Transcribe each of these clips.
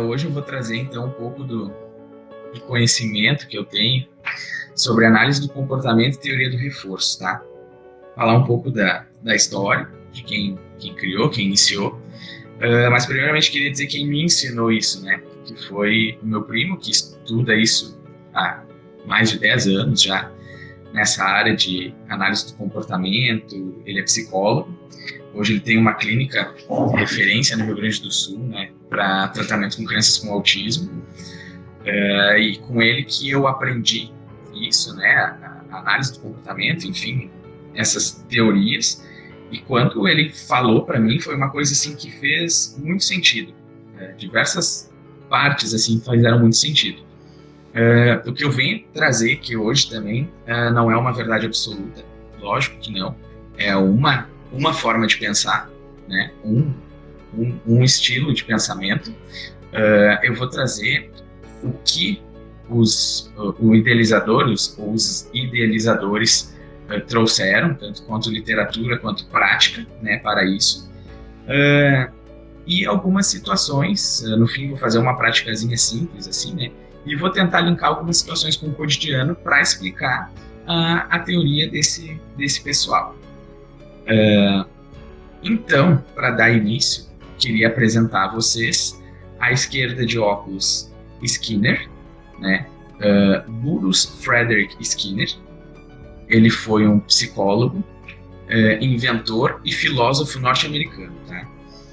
Hoje eu vou trazer então um pouco do conhecimento que eu tenho sobre análise do comportamento e teoria do reforço, tá? Falar um pouco da história, de quem criou, quem iniciou, mas primeiramente queria dizer quem me ensinou isso, né? Que foi o meu primo, que estuda isso há mais de 10 anos já, nessa área de análise do comportamento. Ele é psicólogo. Hoje ele tem uma clínica de referência no Rio Grande do Sul, né, para tratamento com crianças com autismo. E com ele que eu aprendi isso, né, a análise do comportamento, enfim, essas teorias. E quando ele falou para mim, foi uma coisa assim que fez muito sentido. Diversas partes assim fizeram muito sentido. O que eu venho trazer que hoje também não é uma verdade absoluta, lógico que não, é uma forma de pensar, né? Um estilo de pensamento. Eu vou trazer o que os idealizadores trouxeram, tanto quanto literatura quanto prática, né, para isso. E algumas situações, no fim vou fazer uma praticazinha simples, assim, né? E vou tentar linkar algumas situações com o cotidiano para explicar a teoria desse pessoal. Então, para dar início, queria apresentar a vocês à esquerda de óculos Skinner, né? Burrus Frederick Skinner. Ele foi um psicólogo, inventor e filósofo norte-americano, tá?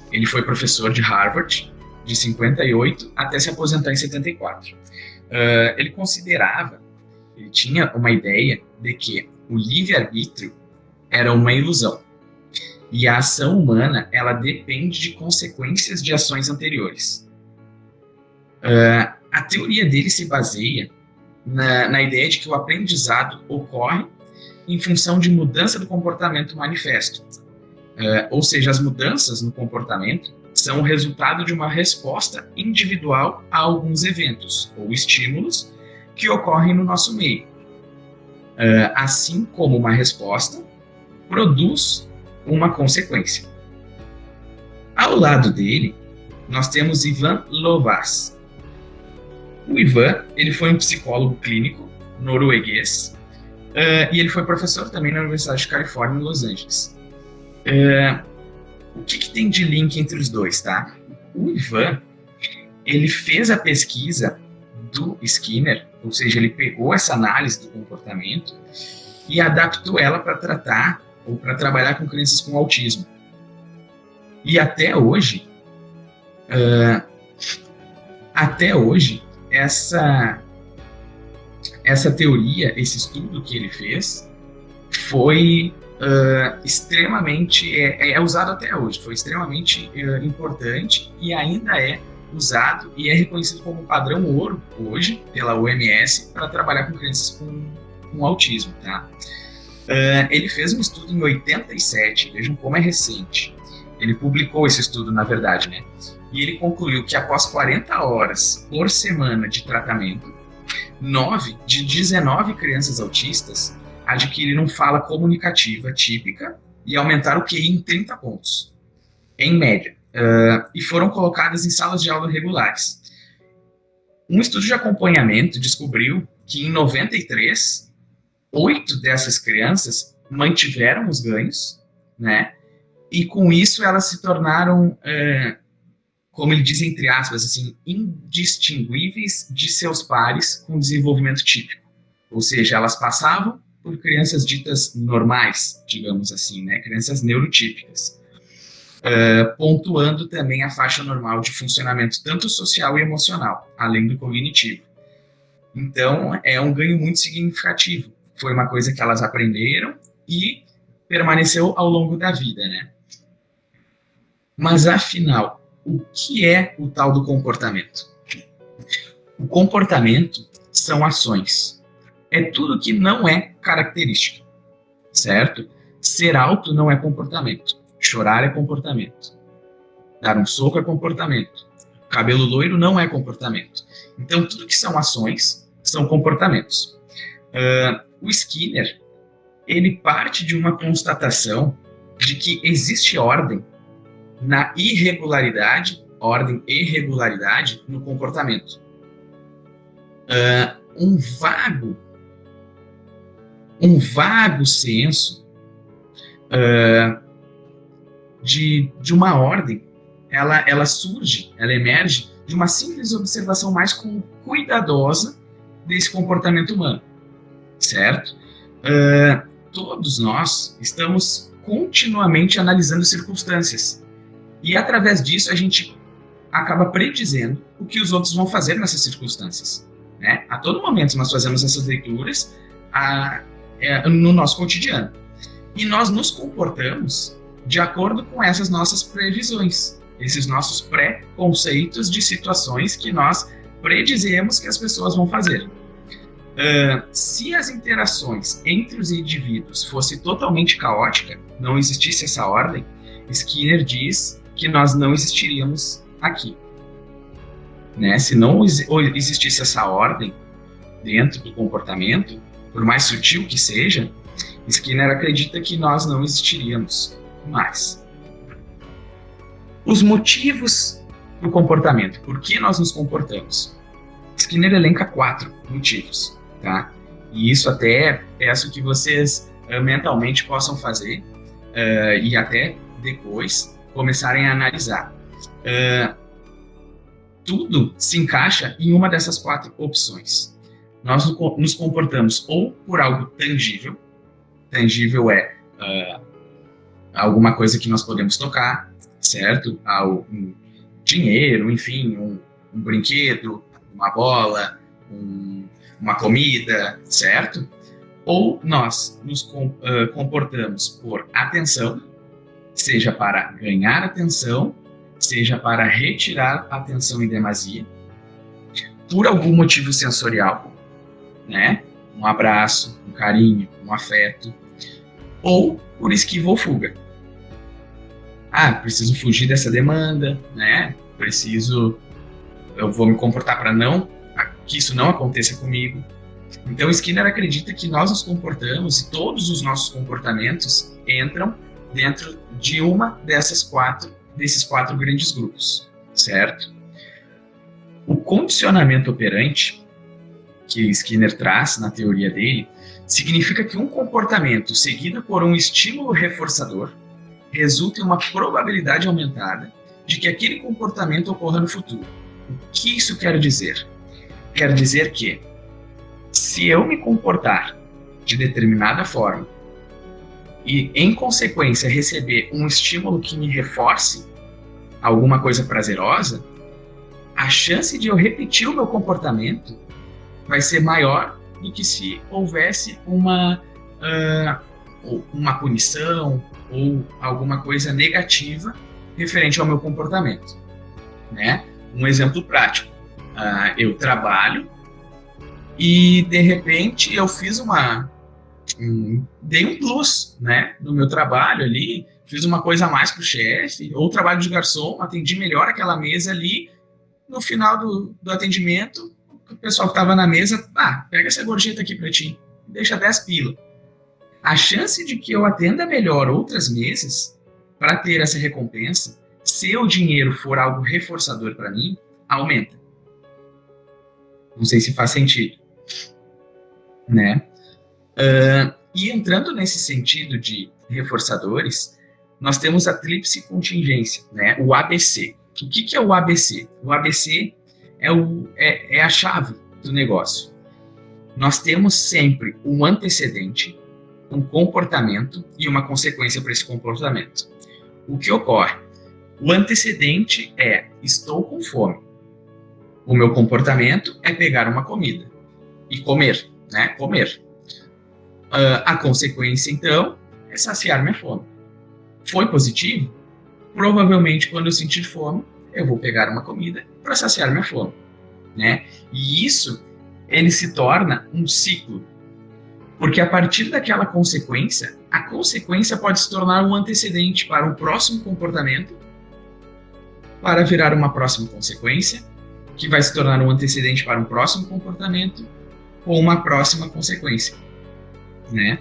Ele foi professor de Harvard de 58 até se aposentar em 74. Ele tinha uma ideia de que o livre-arbítrio era uma ilusão e a ação humana ela depende de consequências de ações anteriores. A teoria dele se baseia na ideia de que o aprendizado ocorre em função de mudança do comportamento manifesto. Ou seja, as mudanças no comportamento são o resultado de uma resposta individual a alguns eventos ou estímulos que ocorrem no nosso meio. Assim como uma resposta produz uma consequência. Ao lado dele, nós temos Ivan Lovaas. O Ivan, ele foi um psicólogo clínico norueguês e ele foi professor também na Universidade de Califórnia, em Los Angeles. O que tem de link entre os dois, tá? O Ivan, ele fez a pesquisa do Skinner, ou seja, ele pegou essa análise do comportamento e adaptou ela para tratar ou para trabalhar com crianças com autismo. E até hoje, essa teoria, esse estudo que ele fez, foi extremamente, é usado até hoje, foi extremamente importante e ainda é usado e é reconhecido como padrão ouro hoje pela OMS para trabalhar com crianças com autismo, tá? Ele fez um estudo em 87, vejam como é recente. Ele publicou esse estudo, na verdade, né? E ele concluiu que após 40 horas por semana de tratamento, 9 de 19 crianças autistas adquiriram fala comunicativa típica e aumentaram o QI em 30 pontos, em média, e foram colocadas em salas de aula regulares. Um estudo de acompanhamento descobriu que em 93, 8 dessas crianças mantiveram os ganhos, né? E com isso elas se tornaram, como ele diz entre aspas, assim, indistinguíveis de seus pares com desenvolvimento típico. Ou seja, elas passavam por crianças ditas normais, digamos assim, né? Crianças neurotípicas, pontuando também a faixa normal de funcionamento tanto social e emocional, além do cognitivo. Então, é um ganho muito significativo. Foi uma coisa que elas aprenderam e permaneceu ao longo da vida, né? Mas, afinal, o que é o tal do comportamento? O comportamento são ações. É tudo que não é característica, certo? Ser alto não é comportamento. Chorar é comportamento. Dar um soco é comportamento. Cabelo loiro não é comportamento. Então, tudo que são ações são comportamentos. O Skinner, ele parte de uma constatação de que existe ordem na irregularidade ordem e regularidade no comportamento. Um vago senso de uma ordem, ela surge, ela emerge de uma simples observação mais cuidadosa desse comportamento humano, certo? Todos nós estamos continuamente analisando circunstâncias e, através disso, a gente acaba predizendo o que os outros vão fazer nessas circunstâncias, né? A todo momento nós fazemos essas leituras no nosso cotidiano e nós nos comportamos de acordo com essas nossas previsões, esses nossos pré-conceitos de situações que nós predizemos que as pessoas vão fazer. Se as interações entre os indivíduos fosse totalmente caótica, não existisse essa ordem, Skinner diz que nós não existiríamos aqui. Né? Se não existisse essa ordem dentro do comportamento, por mais sutil que seja, Skinner acredita que nós não existiríamos mais. Os motivos do comportamento, por que nós nos comportamos? Skinner elenca 4 motivos, tá? E isso até peço que vocês mentalmente possam fazer e até depois começarem a analisar. Tudo se encaixa em uma dessas 4 opções. Nós nos comportamos ou por algo tangível. Tangível é alguma coisa que nós podemos tocar, certo? Um dinheiro, enfim, um brinquedo, uma bola, uma comida, certo? Ou nós nos comportamos por atenção, seja para ganhar atenção, seja para retirar a atenção em demasia, por algum motivo sensorial, né? Um abraço, um carinho, um afeto, ou por esquiva ou fuga. Preciso fugir dessa demanda, né? Eu vou me comportar para que isso não aconteça comigo. Então Skinner acredita que nós nos comportamos e todos os nossos comportamentos entram dentro de uma desses 4 grandes grupos, certo? O condicionamento operante, que Skinner traz na teoria dele, significa que um comportamento seguido por um estímulo reforçador resulta em uma probabilidade aumentada de que aquele comportamento ocorra no futuro. O que isso quer dizer? Quer dizer que, se eu me comportar de determinada forma e, em consequência, receber um estímulo que me reforce alguma coisa prazerosa, a chance de eu repetir o meu comportamento vai ser maior do que se houvesse uma punição ou alguma coisa negativa referente ao meu comportamento, né? Um exemplo prático. Eu trabalho e, de repente, eu fiz dei um plus, né, no meu trabalho ali, fiz uma coisa a mais pro chefe, ou trabalho de garçom, atendi melhor aquela mesa ali. No final do atendimento, o pessoal que estava na mesa, pega essa gorjeta aqui para ti, deixa 10 pila. A chance de que eu atenda melhor outras mesas para ter essa recompensa, se o dinheiro for algo reforçador para mim, aumenta. Não sei se faz sentido, né? E entrando nesse sentido de reforçadores, nós temos a tríplice contingência, né? O ABC. O que é o ABC? O ABC é a chave do negócio. Nós temos sempre um antecedente, um comportamento e uma consequência para esse comportamento. O que ocorre? O antecedente é: estou com fome. O meu comportamento é pegar uma comida e comer, né? Comer. A consequência, então, é saciar minha fome. Foi positivo? Provavelmente, quando eu sentir fome, eu vou pegar uma comida para saciar minha fome, né? E isso, ele se torna um ciclo. Porque a partir daquela consequência, a consequência pode se tornar um antecedente para um próximo comportamento, para virar uma próxima consequência, que vai se tornar um antecedente para um próximo comportamento, ou uma próxima consequência, né?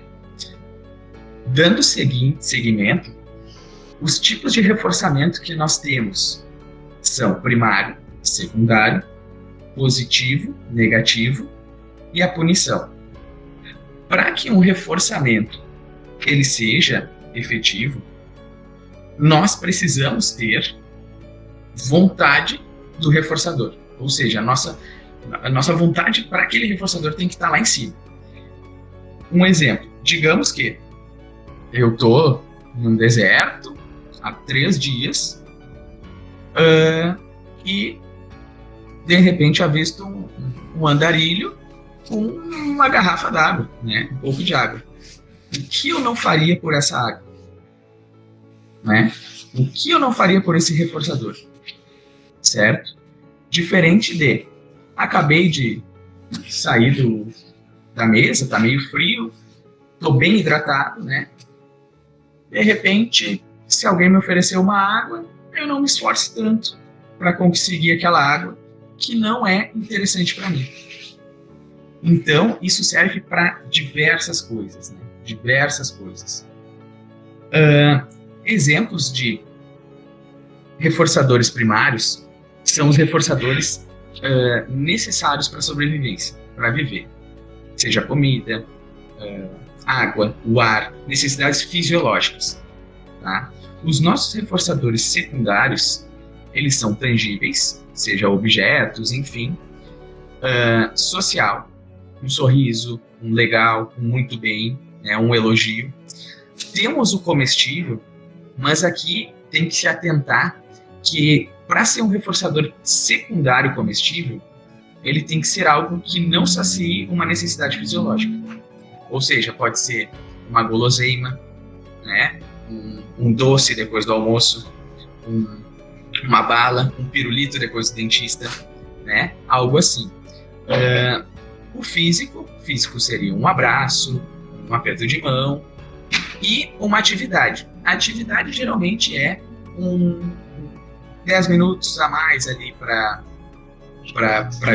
Dando seguimento, os tipos de reforçamento que nós temos são primário, secundário, positivo, negativo e a punição. Para que um reforçamento ele seja efetivo, nós precisamos ter vontade do reforçador. Ou seja, a nossa vontade para aquele reforçador tem que estar lá em cima. Um exemplo, digamos que eu estou num deserto há 3 dias e de repente avisto um andarilho com uma garrafa d'água, né? Um pouco de água. O que eu não faria por essa água? Né? O que eu não faria por esse reforçador? Certo? Diferente de acabei de sair da mesa, tá meio frio, tô bem hidratado, né? De repente, se alguém me oferecer uma água, eu não me esforço tanto para conseguir aquela água que não é interessante para mim. Então, isso serve para diversas coisas, né? Diversas coisas. Exemplos de reforçadores primários são os reforçadores necessários para a sobrevivência, para viver. Seja comida, água, o ar, necessidades fisiológicas. Tá? Os nossos reforçadores secundários, eles são tangíveis, seja objetos, enfim, social, um sorriso, um legal, um muito bem, né, um elogio. Temos o comestível, mas aqui tem que se atentar que para ser um reforçador secundário comestível, ele tem que ser algo que não sacie uma necessidade fisiológica. Ou seja, pode ser uma guloseima, né, um doce depois do almoço, uma bala, um pirulito depois do dentista, né, algo assim. O físico seria um abraço, um aperto de mão e uma atividade. A atividade geralmente é 10 minutos a mais ali para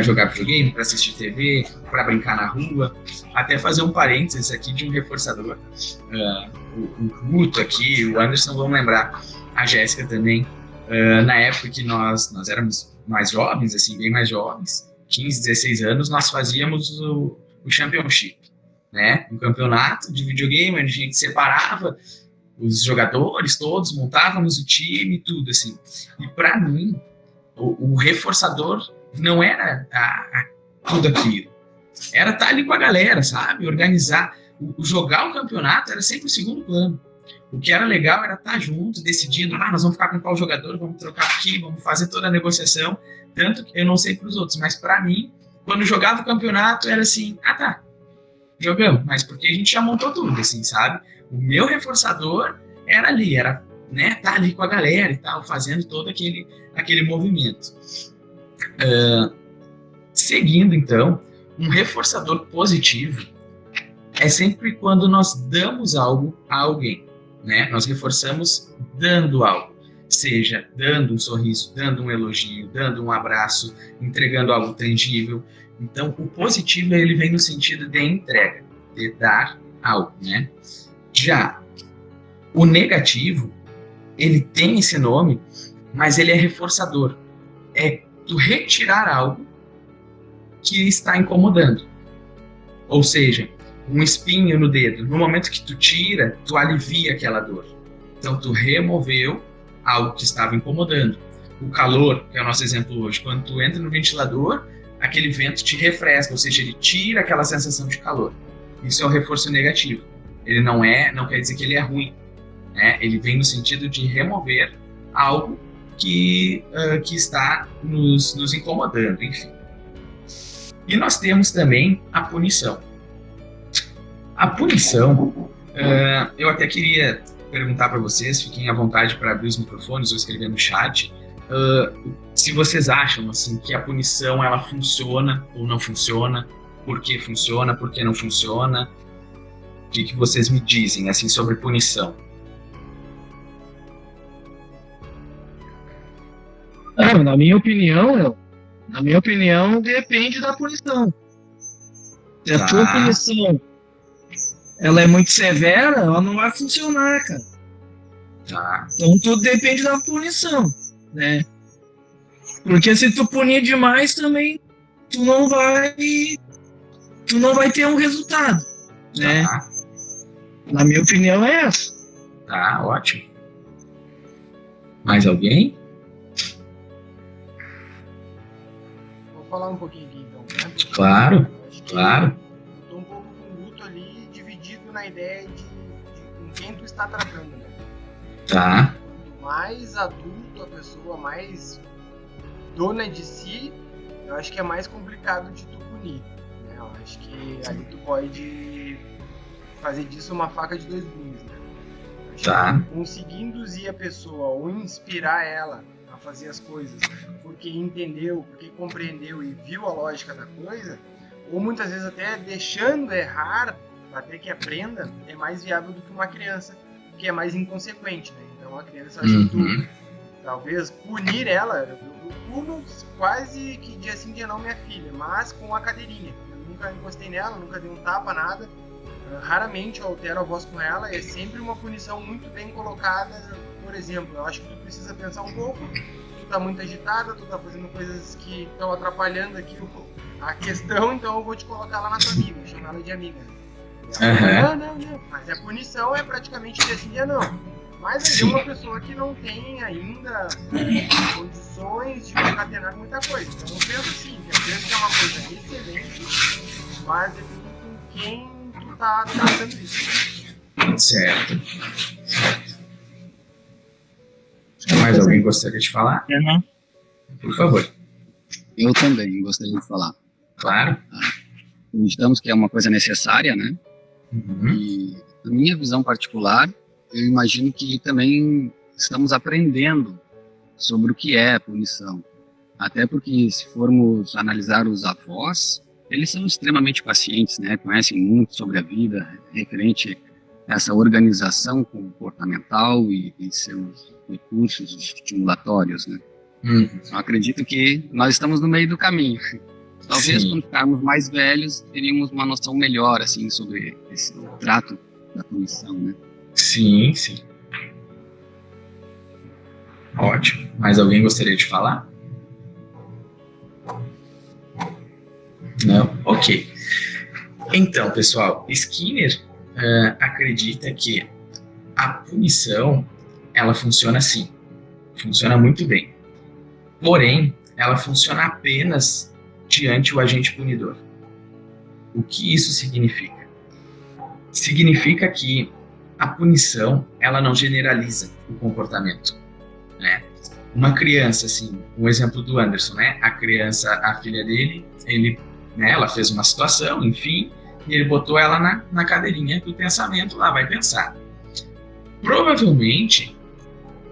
jogar videogame, para assistir TV, para brincar na rua. Até fazer um parênteses aqui de um reforçador. O Guto aqui, o Anderson vão lembrar, a Jéssica também, na época que nós éramos mais jovens, assim, bem mais jovens, 15, 16 anos, nós fazíamos o Championship, né? Um campeonato de videogame, onde a gente separava os jogadores todos, montávamos o time, tudo assim. E para mim, o reforçador não era tudo aquilo. Era estar ali com a galera, sabe? Organizar. Jogar o campeonato era sempre o segundo plano. O que era legal era estar junto, decidindo, nós vamos ficar com qual jogador, vamos trocar aqui, vamos fazer toda a negociação. Tanto que eu não sei para os outros, mas para mim, quando jogava o campeonato, era assim, tá, jogamos, mas porque a gente já montou tudo, assim, sabe? O meu reforçador era ali, né, tá ali com a galera e tal, fazendo todo aquele movimento. Seguindo, então, um reforçador positivo é sempre quando nós damos algo a alguém, né? Nós reforçamos dando algo, seja dando um sorriso, dando um elogio, dando um abraço, entregando algo tangível. Então, o positivo ele vem no sentido de entrega, de dar algo, né? Já o negativo, ele tem esse nome, mas ele é reforçador. É tu retirar algo que está incomodando. Ou seja, um espinho no dedo. No momento que tu tira, tu alivia aquela dor. Então, tu removeu algo que estava incomodando. O calor, que é o nosso exemplo hoje, quando tu entra no ventilador, aquele vento te refresca, ou seja, ele tira aquela sensação de calor. Isso é um reforço negativo. Ele não quer dizer que ele é ruim, né? Ele vem no sentido de remover algo que está nos incomodando, enfim. E nós temos também a punição. A punição, eu até queria perguntar para vocês, fiquem à vontade para abrir os microfones ou escrever no chat, se vocês acham assim, que a punição ela funciona ou não funciona, por que não funciona, o que vocês me dizem assim, sobre punição? Na minha opinião, depende da punição. Se a tua punição ela é muito severa, ela não vai funcionar, cara. Então tudo depende da punição, né? Porque se tu punir demais também, tu não vai ter um resultado, né? Tá, Na minha opinião é essa. tá, ótimo. Mais alguém? Vou falar um pouquinho aqui então, né? Claro, Acho que claro. eu tô um pouco com o Guto ali, dividido na ideia de com quem tu está tratando, né? Tá, Quanto mais adulto a pessoa, mais dona de si, eu acho que é mais complicado de tu punir, né? Eu acho que ali tu pode fazer disso uma faca de dois gumes, né? Eu acho tá. que conseguir induzir a pessoa ou inspirar ela a fazer as coisas porque entendeu, porque compreendeu e viu a lógica da coisa, ou muitas vezes até deixando errar até que aprenda, é mais viável do que uma criança que é mais inconsequente, né? Então a criança, acho que tu Uhum. talvez punir ela, eu puno quase que dia sim dia não minha filha, mas com a cadeirinha. Eu nunca encostei nela, nunca dei um tapa, nada. Raramente eu altero a voz com ela, é sempre uma punição muito bem colocada. Por exemplo, eu acho que tu precisa pensar um pouco, tu tá muito agitada, tu tá fazendo coisas que estão atrapalhando aqui a questão, então eu vou te colocar lá na tua amiga, vou chamar ela de amiga. Aham. Não. Mas a punição é praticamente dia sim dia não. Mas aí é Sim. uma pessoa que não tem ainda condições de concatenar muita coisa. Então eu penso assim, eu penso que é uma coisa excelente, mas é com quem tu tá tratando isso. Certo. Mais alguém gostaria de falar? Né? Por favor. Eu também gostaria de falar. Claro. Acreditamos que é uma coisa necessária, né? Uhum. E, na minha visão particular, eu imagino que também estamos aprendendo sobre o que é punição. Até porque, se formos analisar os avós, eles são extremamente pacientes, né? Conhecem muito sobre a vida, referente a essa organização comportamental e seus recursos estimulatórios, né? Uhum. Eu acredito que nós estamos no meio do caminho. Talvez Sim. quando ficarmos mais velhos, teríamos uma noção melhor, assim, sobre esse trato da punição, né? Sim, sim. Ótimo. Mais alguém gostaria de falar? Não? Ok. Então, pessoal, Skinner acredita que a punição, ela funciona assim. Funciona muito bem. Porém, ela funciona apenas diante o agente punidor. O que isso significa? Significa que a punição, ela não generaliza o comportamento, né? Uma criança, assim, um exemplo do Anderson, né? A criança, a filha dele, né, ela fez uma situação, enfim, e ele botou ela na cadeirinha do pensamento, lá vai pensar. Provavelmente,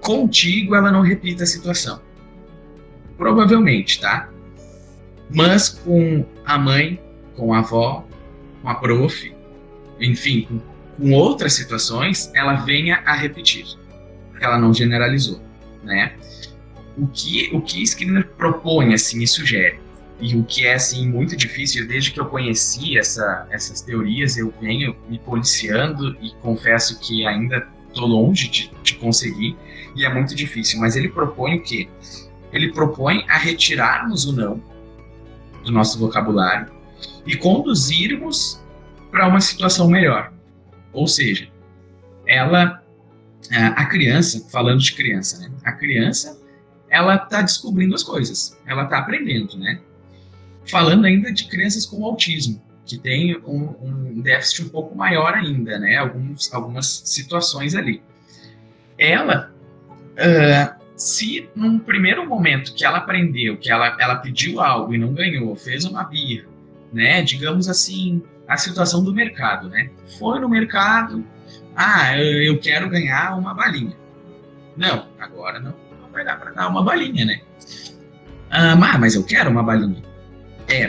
contigo ela não repita a situação. Provavelmente, tá? Mas com a mãe, com a avó, com a prof, enfim, com outras situações, ela venha a repetir. Porque ela não generalizou, né? O que Skinner propõe, assim, e sugere, e o que é, assim, muito difícil, desde que eu conheci essas teorias, eu venho me policiando e confesso que ainda estou longe de conseguir, e é muito difícil, mas ele propõe o quê? Ele propõe a retirarmos o não do nosso vocabulário e conduzirmos para uma situação melhor. Ou seja, a criança, falando de criança, né? A criança, ela está descobrindo as coisas, ela está aprendendo, né? Falando ainda de crianças com autismo, que tem um déficit um pouco maior ainda, né? Algumas situações ali. Ela, se num primeiro momento que ela aprendeu, que ela pediu algo e não ganhou, fez uma birra, né? Digamos assim, a situação do mercado, né? Foi no mercado, eu quero ganhar uma balinha. Não, agora não vai dar para dar uma balinha, né? Mas eu quero uma balinha.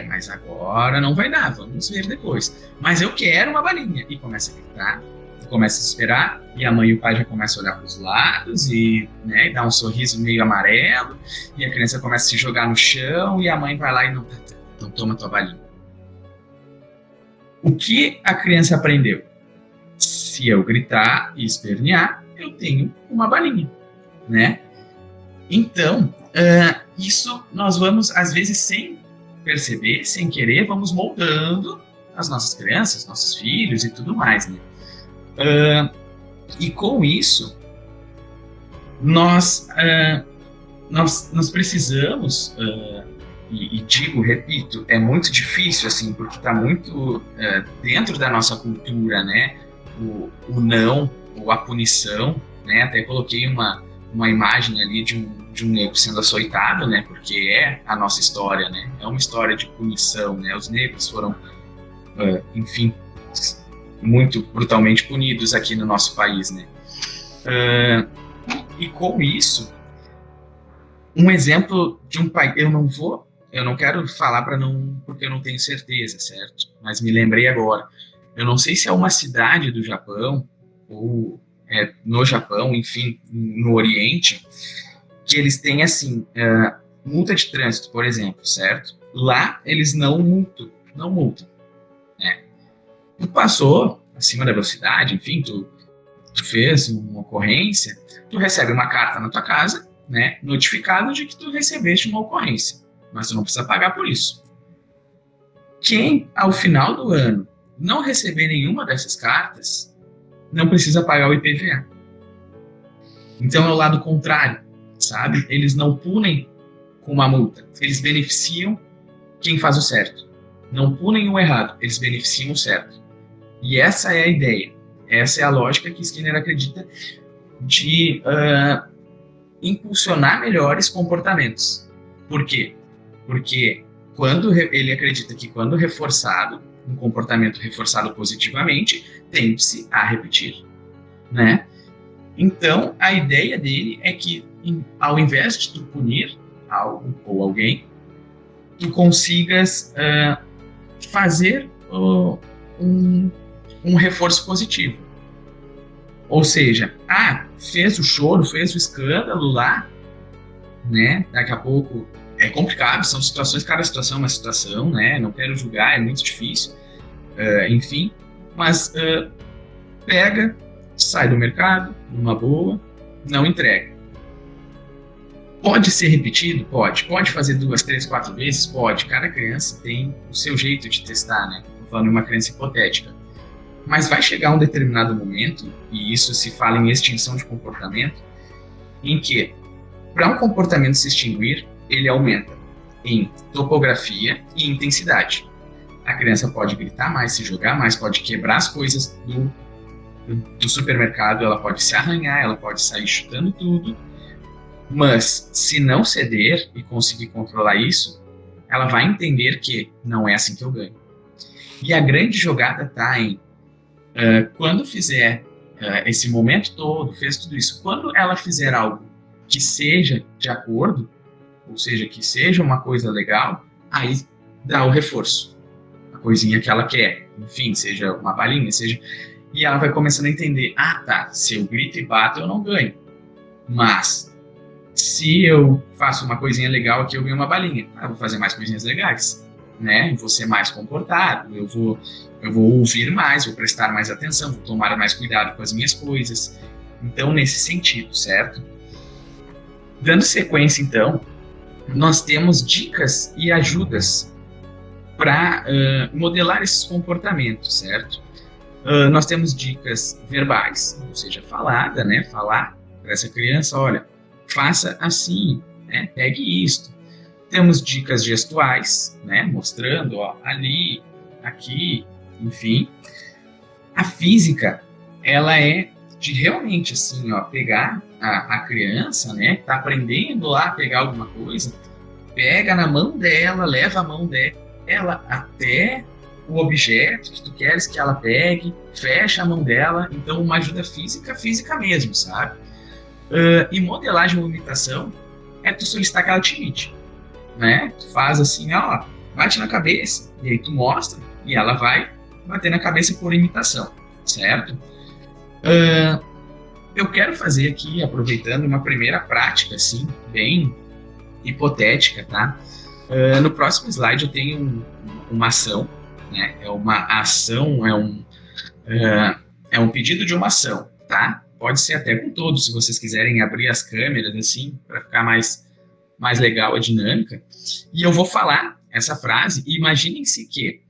Mas agora não vai dar, vamos ver depois. Mas eu quero uma balinha. E começa a gritar, começa a esperar, e a mãe e o pai já começam a olhar para os lados e, né, dá um sorriso meio amarelo, e a criança começa a se jogar no chão, e a mãe vai lá e não toma tua balinha. O que a criança aprendeu? Se eu gritar e espernear, eu tenho uma balinha, né? Então, Isso nós vamos, às vezes, sem perceber, sem querer, vamos moldando as nossas crianças, nossos filhos e tudo mais, né? E com isso, nós precisamos, repito, é muito difícil, assim, porque está muito dentro da nossa cultura, né? O não, ou a punição, né? Até coloquei uma imagem ali de um negro sendo açoitado, né? Porque é a nossa história, né? É uma história de punição, né? Os negros foram, enfim, muito brutalmente punidos aqui no nosso país, né? E com isso, um exemplo de um país, eu não quero falar porque eu não tenho certeza, certo? Mas me lembrei agora. Eu não sei se é uma cidade do Japão ou no Japão, enfim, no Oriente, que eles têm assim, multa de trânsito, por exemplo, certo? Lá eles não multam, né? Tu passou acima da velocidade, enfim, tu fez uma ocorrência, tu recebe uma carta na tua casa, né, notificado de que tu recebeste uma ocorrência, mas tu não precisa pagar por isso. Quem, ao final do ano, não receber nenhuma dessas cartas, não precisa pagar o IPVA. Então é o lado contrário, sabe? Eles não punem com uma multa, eles beneficiam quem faz o certo. Não punem o errado, eles beneficiam o certo. E essa é a ideia, essa é a lógica que Skinner acredita de impulsionar melhores comportamentos. Por quê? Porque ele acredita que quando reforçado, um comportamento reforçado positivamente, tende-se a repetir, né? Então, a ideia dele é que, ao invés de tu punir algo ou alguém, tu consigas fazer um reforço positivo. Ou seja, fez o choro, fez o escândalo lá, né? Daqui a pouco é complicado, são situações, cada situação é uma situação, né? Não quero julgar, é muito difícil, enfim, mas pega, sai do mercado, numa boa, não entrega. Pode ser repetido? Pode. Pode fazer 2, 3, 4 vezes? Pode. Cada criança tem o seu jeito de testar, né? Estou falando de uma criança hipotética. Mas vai chegar um determinado momento, e isso se fala em extinção de comportamento, em que, para um comportamento se extinguir, ele aumenta em topografia e intensidade. A criança pode gritar mais, se jogar mais, pode quebrar as coisas do supermercado, ela pode se arranhar, ela pode sair chutando tudo, mas se não ceder e conseguir controlar isso, ela vai entender que não é assim que eu ganho. E a grande jogada está em quando fizer esse momento todo, fez tudo isso, quando ela fizer algo que seja de acordo, ou seja, que seja uma coisa legal, aí dá o reforço, a coisinha que ela quer, enfim, seja uma balinha, seja... E ela vai começando a entender, se eu grito e bato, eu não ganho, mas se eu faço uma coisinha legal aqui, eu ganho uma balinha, eu vou fazer mais coisinhas legais, né? Eu vou ser mais comportado, eu vou ouvir mais, vou prestar mais atenção, vou tomar mais cuidado com as minhas coisas. Então, nesse sentido, certo? Dando sequência, então, nós temos dicas e ajudas para modelar esses comportamentos, certo? Nós temos dicas verbais, ou seja, falada, né? Falar para essa criança, olha, faça assim, né? Pegue isto. Temos dicas gestuais, né? Mostrando, ó, ali, aqui, enfim. A física, ela é de realmente, assim, ó, pegar a criança, né? Que tá aprendendo lá a pegar alguma coisa, pega na mão dela, leva a mão dela até o objeto que tu queres que ela pegue, fecha a mão dela. Então, uma ajuda física mesmo, sabe? E modelagem ou imitação é tu solicitar que ela te imite, né? Tu faz assim, ó, bate na cabeça, e aí tu mostra, e ela vai bater na cabeça por imitação, certo? Eu quero fazer aqui, aproveitando uma primeira prática, assim, bem hipotética, tá? No próximo slide eu tenho uma ação, né? É uma ação, é um pedido de uma ação, tá? Pode ser até com todos, se vocês quiserem abrir as câmeras, assim, para ficar mais mais legal a dinâmica, e eu vou falar essa frase, e imaginem-se que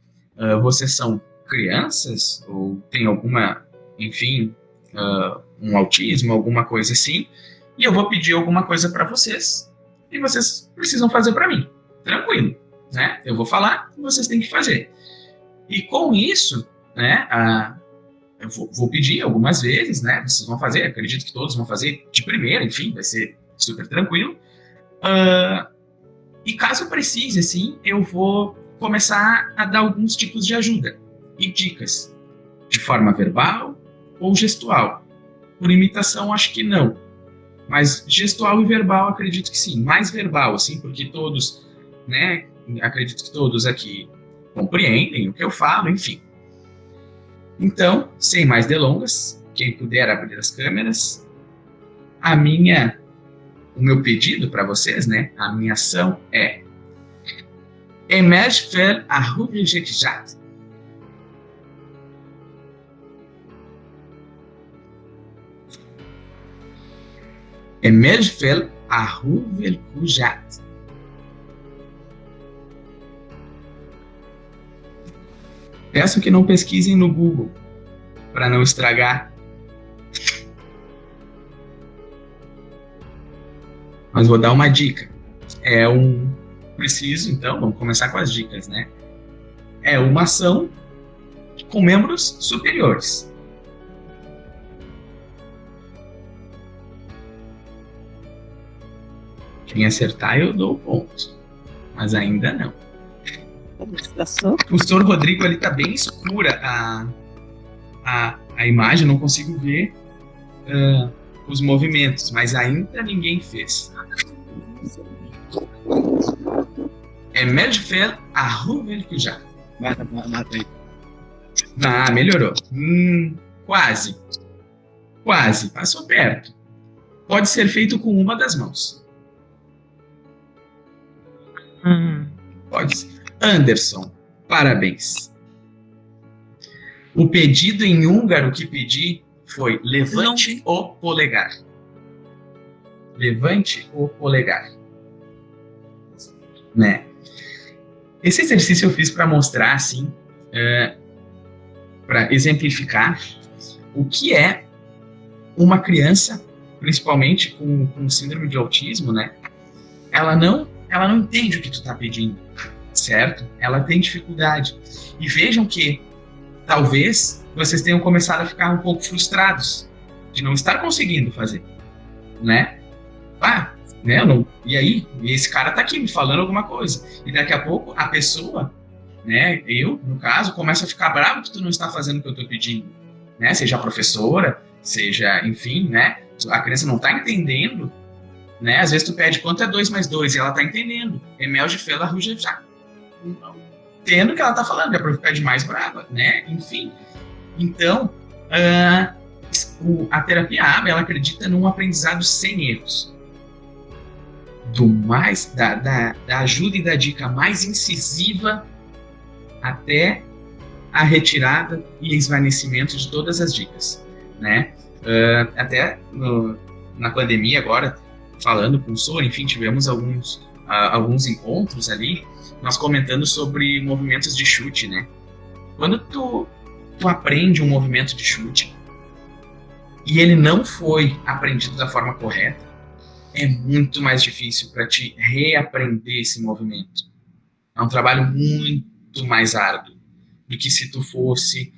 vocês são crianças, ou tem alguma, enfim, um autismo, alguma coisa assim, e eu vou pedir alguma coisa para vocês, e vocês precisam fazer para mim, tranquilo, né? Eu vou falar, e vocês têm que fazer. E com isso, né, eu vou pedir algumas vezes, né? Vocês vão fazer, acredito que todos vão fazer de primeira, enfim, vai ser super tranquilo. E caso precise, assim, eu vou começar a dar alguns tipos de ajuda e dicas, de forma verbal ou gestual. Por imitação, acho que não. Mas gestual e verbal, acredito que sim. Mais verbal, assim, porque todos, né? Acredito que todos aqui compreendem o que eu falo, enfim. Então, sem mais delongas, quem puder abrir as câmeras, o meu pedido para vocês, né? A minha ação é Emerge fel a Ruvelkujat. Emerge fel a Ruvelkujat. Peço que não pesquisem no Google, para não estragar. Mas vou dar uma dica. Preciso, então, vamos começar com as dicas, né? É uma ação com membros superiores. Quem acertar, eu dou o ponto. Mas ainda não. O senhor Rodrigo ali tá bem escura a imagem, não consigo ver os movimentos, mas ainda ninguém fez. Emerge fel a Ruvelkujat. Mata aí. Ah, melhorou. Quase. Quase. Passou perto. Pode ser feito com uma das mãos. Pode ser. Anderson, parabéns. O pedido em húngaro que pedi foi levante o polegar. Levante o polegar. Né? Esse exercício eu fiz para mostrar, assim, para exemplificar o que é uma criança, principalmente com síndrome de autismo, né? Ela não entende o que tu tá pedindo, certo? Ela tem dificuldade. E vejam que talvez vocês tenham começado a ficar um pouco frustrados de não estar conseguindo fazer, né? Né? E aí, esse cara tá aqui me falando alguma coisa. E daqui a pouco a pessoa, né? Eu, no caso, começo a ficar bravo que tu não está fazendo o que eu tô pedindo, né? Seja a professora, seja, enfim, né? A criança não tá entendendo, né? Às vezes tu pede quanto é 2 mais 2 e ela tá entendendo. Emerge fel a Ruvelkujat. Entendo que ela tá falando, que a prof pede mais brava, né? Enfim. Então, a terapia ABA, ela acredita num aprendizado sem erros. Da ajuda e da dica mais incisiva até a retirada e esvanecimento de todas as dicas, né? Até na pandemia agora, falando com o Sor, enfim, tivemos alguns encontros ali, nós comentando sobre movimentos de chute, né? Quando tu aprende um movimento de chute e ele não foi aprendido da forma correta, é muito mais difícil para te reaprender esse movimento. É um trabalho muito mais árduo do que se tu fosse,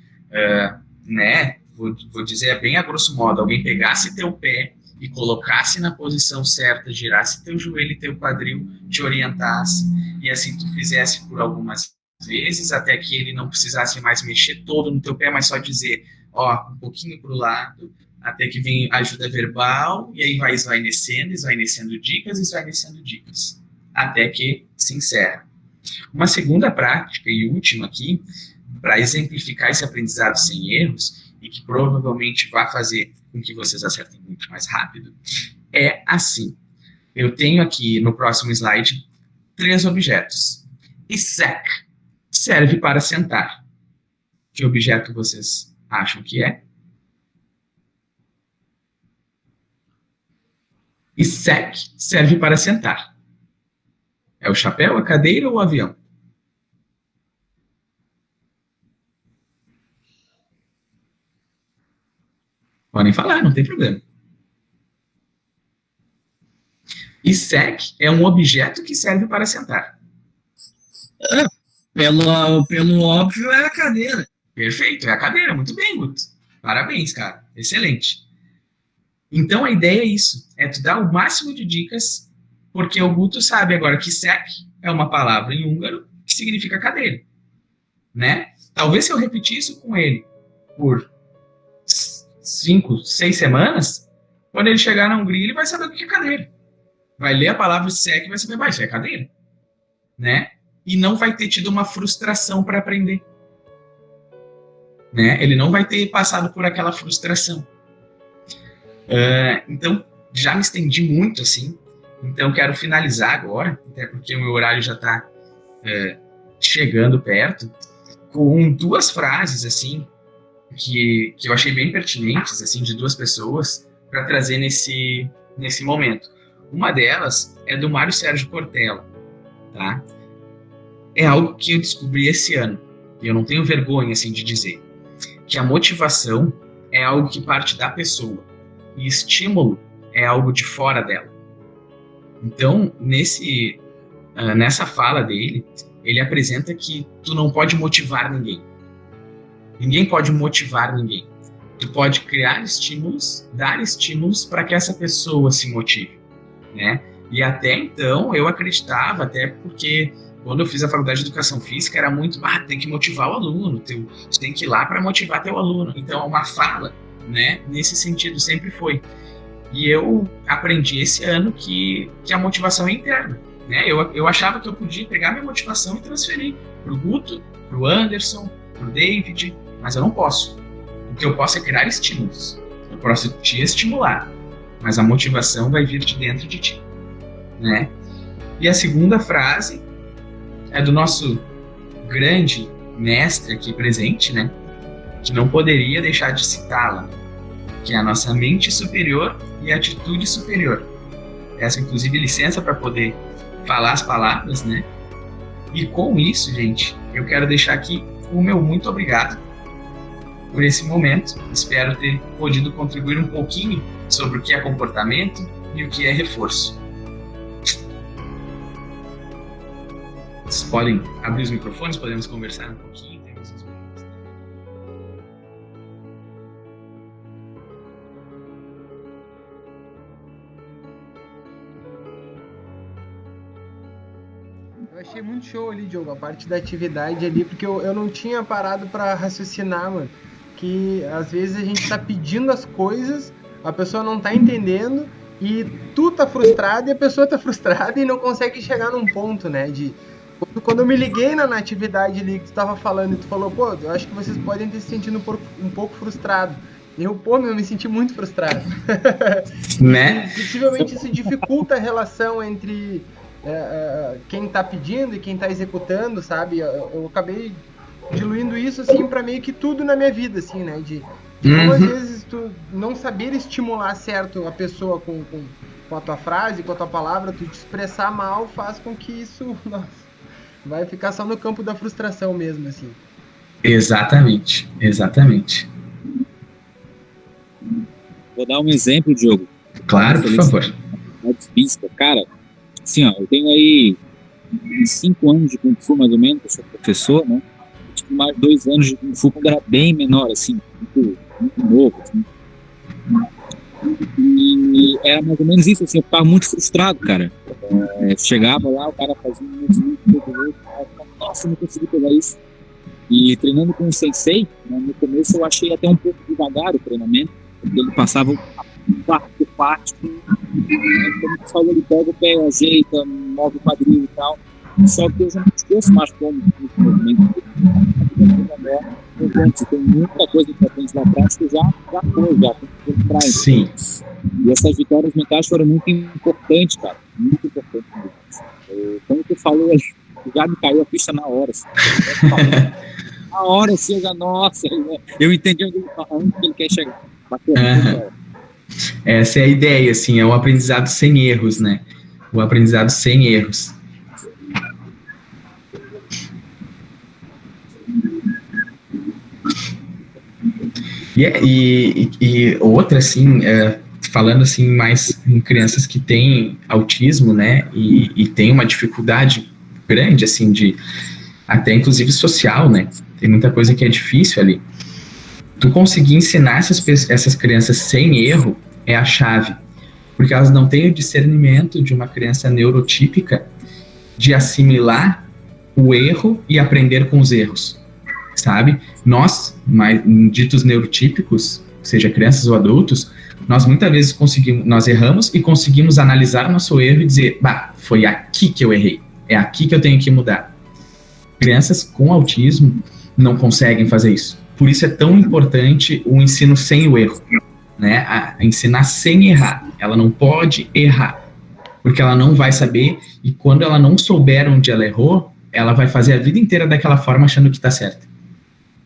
né? Vou dizer bem a grosso modo, alguém pegasse teu pé e colocasse na posição certa, girasse teu joelho e teu quadril, te orientasse, e assim tu fizesse por algumas vezes, até que ele não precisasse mais mexer todo no teu pé, mas só dizer, um pouquinho para o lado, até que vem ajuda verbal, e aí vai esvaecendo dicas, até que se encerra. Uma segunda prática e última aqui, para exemplificar esse aprendizado sem erros, e que provavelmente vai fazer com que vocês acertem muito mais rápido, é assim. Eu tenho aqui no próximo slide 3 objetos. Isaac serve para sentar. Que objeto vocês acham que é? Isaac serve para sentar. É o chapéu, a cadeira ou o avião? Podem falar, não tem problema. E sec é um objeto que serve para sentar. Pelo óbvio, é a cadeira. Perfeito, é a cadeira. Muito bem, Guto. Parabéns, cara. Excelente. Então a ideia é isso, é tu dar o máximo de dicas, porque o Guto sabe agora que sec é uma palavra em húngaro que significa cadeira, né? Talvez se eu repetir isso com ele por 5, 6 semanas, quando ele chegar na Hungria, ele vai saber o que é cadeira. Vai ler a palavra sec e vai saber, isso é cadeira, né? E não vai ter tido uma frustração para aprender, né? Ele não vai ter passado por aquela frustração. Então, já me estendi muito, assim. Então, quero finalizar agora, até porque o meu horário já está chegando perto, com 2 frases, assim, que eu achei bem pertinentes, assim, de 2 pessoas, para trazer nesse momento. Uma delas é do Mário Sérgio Cortella, tá? É algo que eu descobri esse ano, e eu não tenho vergonha, assim, de dizer, que a motivação é algo que parte da pessoa, e estímulo é algo de fora dela. Então, nessa fala dele, ele apresenta que tu não pode motivar ninguém. Ninguém pode motivar ninguém. Tu pode criar estímulos, dar estímulos para que essa pessoa se motive, né? E até então, eu acreditava, até porque quando eu fiz a faculdade de Educação Física, era muito, tem que motivar o aluno, tu tem que ir lá para motivar teu aluno. Então, uma fala, né, nesse sentido sempre foi. E eu aprendi esse ano que a motivação é interna, né? Eu achava que eu podia pegar minha motivação e transferir para o Guto, para o Anderson, para o David, mas eu não posso. O que eu posso é criar estímulos. Eu posso te estimular, mas a motivação vai vir de dentro de ti, né? E a segunda frase é do nosso grande mestre aqui presente, né? Que não poderia deixar de citá-la, que é a nossa mente superior e atitude superior. Essa, inclusive, licença para poder falar as palavras, né? E com isso, gente, eu quero deixar aqui o meu muito obrigado por esse momento. Espero ter podido contribuir um pouquinho sobre o que é comportamento e o que é reforço. Vocês podem abrir os microfones, podemos conversar um pouquinho. Eu achei muito show ali, Diogo, a parte da atividade ali, porque eu não tinha parado pra raciocinar, mano, que às vezes a gente tá pedindo as coisas, a pessoa não tá entendendo, e tu tá frustrado e a pessoa tá frustrada e não consegue chegar num ponto, né, Quando eu me liguei na atividade ali que tu tava falando e tu falou, pô, eu acho que vocês podem ter se sentido um pouco frustrado. E eu, eu me senti muito frustrado. Né? Possivelmente isso dificulta a relação entre quem tá pedindo e quem tá executando, sabe? Eu acabei diluindo isso, assim, pra meio que tudo na minha vida, assim, né? De como às vezes tu não saber estimular certo a pessoa com a tua frase, com a tua palavra, tu te expressar mal faz com que isso, nossa, vai ficar só no campo da frustração mesmo, assim. Exatamente. Vou dar um exemplo, Diogo. Claro, por favor. Física, cara, assim, ó, eu tenho aí 5 anos de Kung Fu, mais ou menos, eu sou professor, né? Eu tive mais 2 anos de Kung Fu quando era bem menor, assim, muito novo, assim. E era mais ou menos isso, assim, eu ficava muito frustrado, cara. Chegava lá, o cara fazia um movimento, nossa, não consegui pegar isso. E treinando com o sensei, né, no começo eu achei até um pouco devagar o treinamento, porque ele passava parte por parte, como tu falou, ele pega o pé, ajeita, move o quadril e tal. Só que eu já não esqueço mais como o movimento. Tem muita coisa importante lá atrás que já foi pra Sim. E essas vitórias mentais foram muito importantes, cara. Muito importantes. Como tu falou, já me caiu a ficha na hora. Assim. Na hora, assim, eu já, nossa, eu entendi onde ele quer chegar. Bacana. Essa é a ideia, assim, é um aprendizado sem erros, né? O aprendizado sem erros. E outra, assim, falando assim mais em crianças que têm autismo, né, e tem uma dificuldade grande, assim, até inclusive social, né, tem muita coisa que é difícil ali. Tu conseguir ensinar essas crianças sem erro é a chave, porque elas não têm o discernimento de uma criança neurotípica de assimilar o erro e aprender com os erros, sabe? Nós, ditos neurotípicos, seja crianças ou adultos, nós muitas vezes nós erramos e conseguimos analisar o nosso erro e dizer, foi aqui que eu errei, é aqui que eu tenho que mudar. Crianças com autismo não conseguem fazer isso. Por isso é tão importante o ensino sem o erro, né? A ensinar sem errar. Ela não pode errar, porque ela não vai saber, e quando ela não souber onde ela errou, ela vai fazer a vida inteira daquela forma achando que está certa,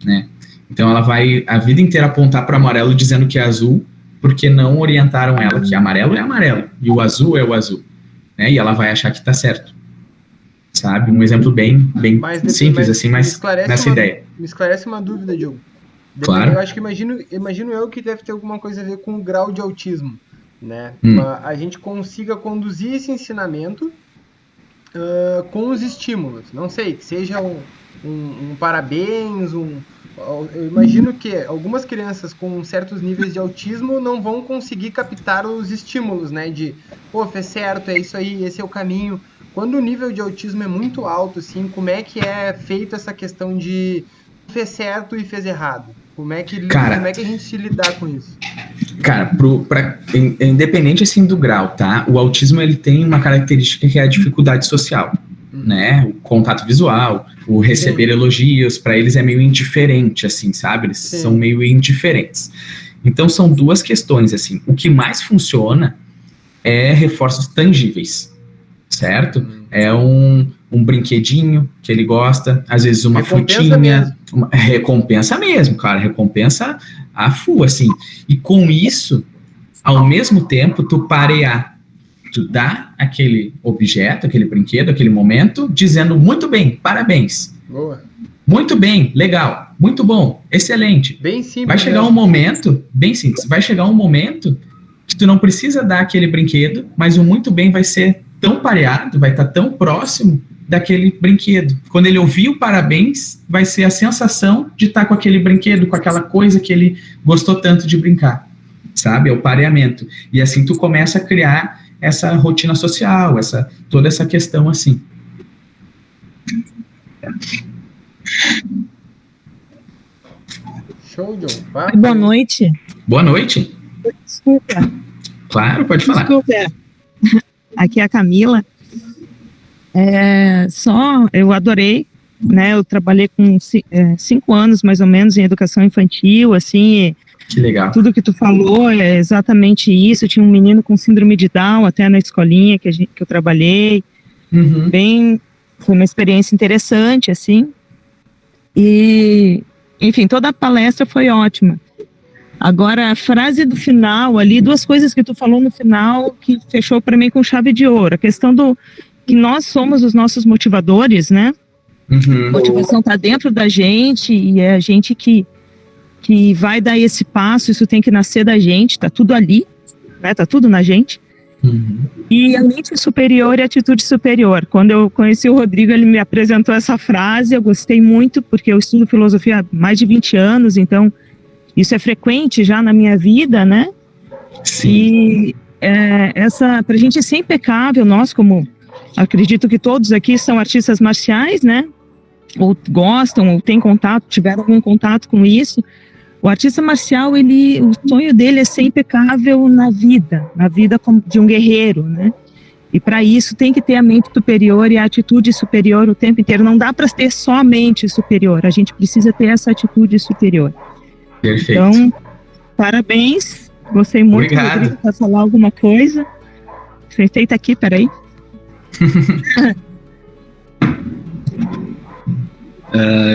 né? Então ela vai a vida inteira apontar para o amarelo dizendo que é azul, porque não orientaram ela que amarelo é amarelo e o azul é o azul, né? E ela vai achar que está certo, sabe? Um exemplo bem simples assim, mas nessa ideia. Me esclarece uma dúvida, Diogo. Claro. Eu acho que imagino eu que deve ter alguma coisa a ver com o grau de autismo, né? A gente consiga conduzir esse ensinamento com os estímulos. Não sei, que seja um parabéns, eu imagino que algumas crianças com certos níveis de autismo não vão conseguir captar os estímulos, né? De, fez certo, é isso aí, esse é o caminho. Quando o nível de autismo é muito alto, assim, como é que é feita essa questão de fez certo e fez errado? Como é que a gente se lidar com isso? Cara, independente assim do grau, tá? O autismo ele tem uma característica que é a dificuldade social, né? O contato visual, o receber elogios, para eles é meio indiferente, assim, sabe? Eles são meio indiferentes. Então são duas questões, assim. O que mais funciona é reforços tangíveis, certo? É um brinquedinho que ele gosta, às vezes uma frutinha, recompensa mesmo, cara, recompensa a full, assim. E com isso, ao mesmo tempo, tu dá aquele objeto, aquele brinquedo, aquele momento, dizendo muito bem, parabéns. Boa. Muito bem, legal, muito bom, excelente. Bem simples. Vai chegar um momento, bem simples, vai chegar um momento que tu não precisa dar aquele brinquedo, mas o muito bem vai ser tão pareado, vai estar tão próximo daquele brinquedo. Quando ele ouvir o parabéns, vai ser a sensação de estar com aquele brinquedo, com aquela coisa que ele gostou tanto de brincar, sabe? É o pareamento. E assim tu começa a criar essa rotina social, toda essa questão assim. Show, John. Boa noite. Boa noite. Desculpa. Claro, pode falar. Desculpa. Aqui é a Camila. Eu adorei, né? Eu trabalhei com 5 anos, mais ou menos, em educação infantil, assim. Que legal. Tudo que tu falou é exatamente isso. Eu tinha um menino com síndrome de Down, até na escolinha que eu trabalhei. Foi uma experiência interessante, assim. E, enfim, toda a palestra foi ótima. Agora, a frase do final ali, 2 coisas que tu falou no final que fechou para mim com chave de ouro. A questão que nós somos os nossos motivadores, né? A motivação está dentro da gente e é a gente que vai dar esse passo, isso tem que nascer da gente, tá tudo ali, né? Tá tudo na gente. E a mente superior e a atitude superior. Quando eu conheci o Rodrigo, ele me apresentou essa frase, eu gostei muito, porque eu estudo filosofia há mais de 20 anos, então isso é frequente já na minha vida, né? Sim. E pra gente ser impecável, nós como, acredito que todos aqui são artistas marciais, né? Ou gostam, ou têm contato, tiveram algum contato com isso. O artista marcial, o sonho dele é ser impecável na vida de um guerreiro, né? E para isso tem que ter a mente superior e a atitude superior o tempo inteiro. Não dá para ter só a mente superior, a gente precisa ter essa atitude superior. Perfeito. Então, parabéns, gostei muito. Obrigado. Rodrigo, para falar alguma coisa. Sentei aqui, peraí.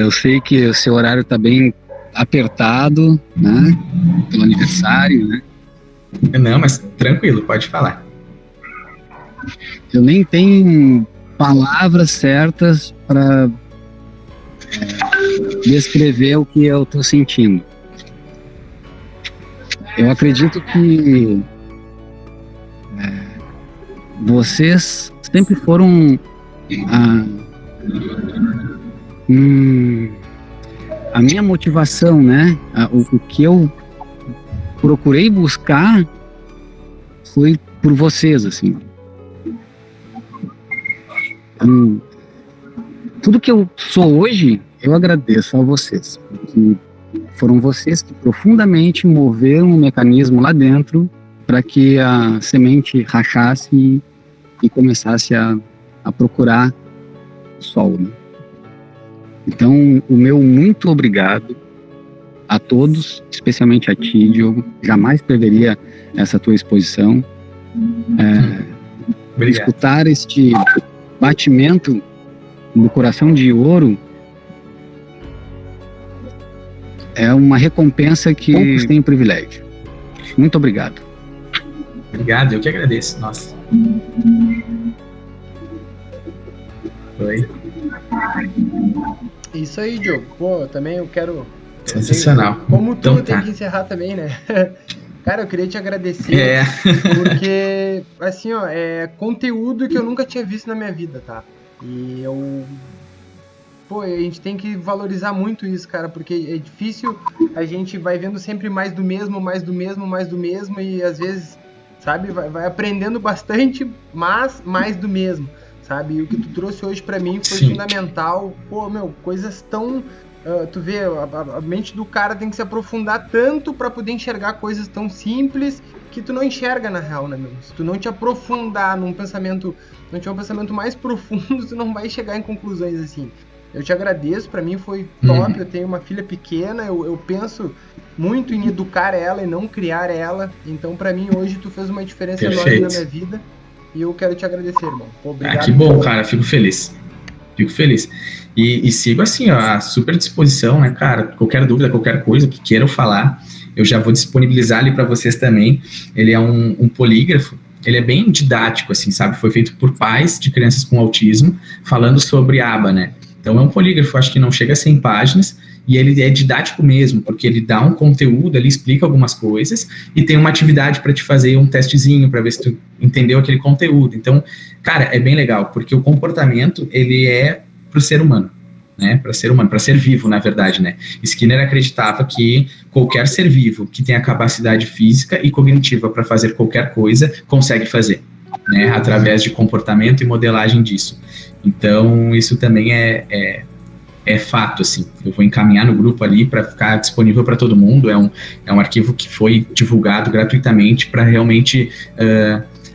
Eu sei que o seu horário está bem apertado, né? Pelo aniversário, né? Não, mas tranquilo, pode falar. Eu nem tenho palavras certas para descrever o que eu estou sentindo. Eu acredito que vocês sempre foram a minha motivação, né? O que eu procurei buscar foi por vocês, assim. Tudo que eu sou hoje, eu agradeço a vocês, porque foram vocês que profundamente moveram o mecanismo lá dentro para que a semente rachasse e começasse a procurar o sol, né? Então, o meu muito obrigado a todos, especialmente a ti, Diogo. Jamais perderia essa tua exposição. Escutar este batimento do coração de ouro é uma recompensa que poucos têm o privilégio. Muito obrigado. Obrigado, eu que agradeço. Nossa. Oi. Isso aí, Diogo. Pô, também eu quero... Sensacional. Como tu, Então, tem tá. que encerrar também, né? Cara, eu queria te agradecer, porque, assim, ó, é conteúdo que eu nunca tinha visto na minha vida, tá? E pô, a gente tem que valorizar muito isso, cara, porque é difícil, a gente vai vendo sempre mais do mesmo, e às vezes, sabe, vai aprendendo bastante, mas mais do mesmo, sabe? E o que tu trouxe hoje pra mim foi fundamental. Pô, meu, coisas tão... tu vê, a mente do cara tem que se aprofundar tanto pra poder enxergar coisas tão simples que tu não enxerga na real, né, meu? Se tu não te aprofundar num pensamento, não tiver um pensamento mais profundo, tu não vai chegar em conclusões assim. Eu te agradeço, pra mim foi top, eu tenho uma filha pequena, eu penso muito em educar ela e não criar ela, então pra mim hoje tu fez uma diferença enorme na minha vida e eu quero te agradecer, irmão. Pô, obrigado. Que bom, cara, fico feliz. E sigo assim, ó, à super disposição, né, cara? Qualquer dúvida, qualquer coisa que queiram falar, eu já vou disponibilizar ali para vocês também. Ele é um polígrafo, ele é bem didático, assim, sabe? Foi feito por pais de crianças com autismo, falando sobre aba, né? Então é um polígrafo, acho que não chega a 100 páginas, e ele é didático mesmo, porque ele dá um conteúdo, ele explica algumas coisas, e tem uma atividade para te fazer um testezinho, para ver se tu entendeu aquele conteúdo. Então, cara, é bem legal, porque o comportamento, ele é para o ser humano, né? Para ser humano, para ser vivo, na verdade, né? Skinner acreditava que qualquer ser vivo que tenha capacidade física e cognitiva para fazer qualquer coisa, consegue fazer, né? Através de comportamento e modelagem disso. Então, isso também é fato, assim. Eu vou encaminhar no grupo ali para ficar disponível para todo mundo. É um arquivo que foi divulgado gratuitamente para realmente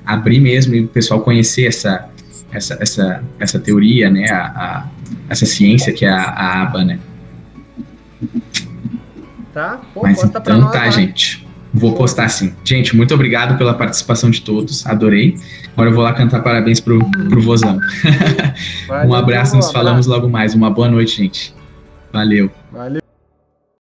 abrir mesmo e o pessoal conhecer essa teoria, né? Essa ciência que é a aba, né? Tá? Pô, mas posta pra então nós, tá, né? gente. Vou postar sim. Gente, muito obrigado pela participação de todos. Adorei. Agora eu vou lá cantar parabéns pro Vozão. Valeu, Um abraço, nos falamos logo mais. Uma boa noite, gente. Valeu. Valeu.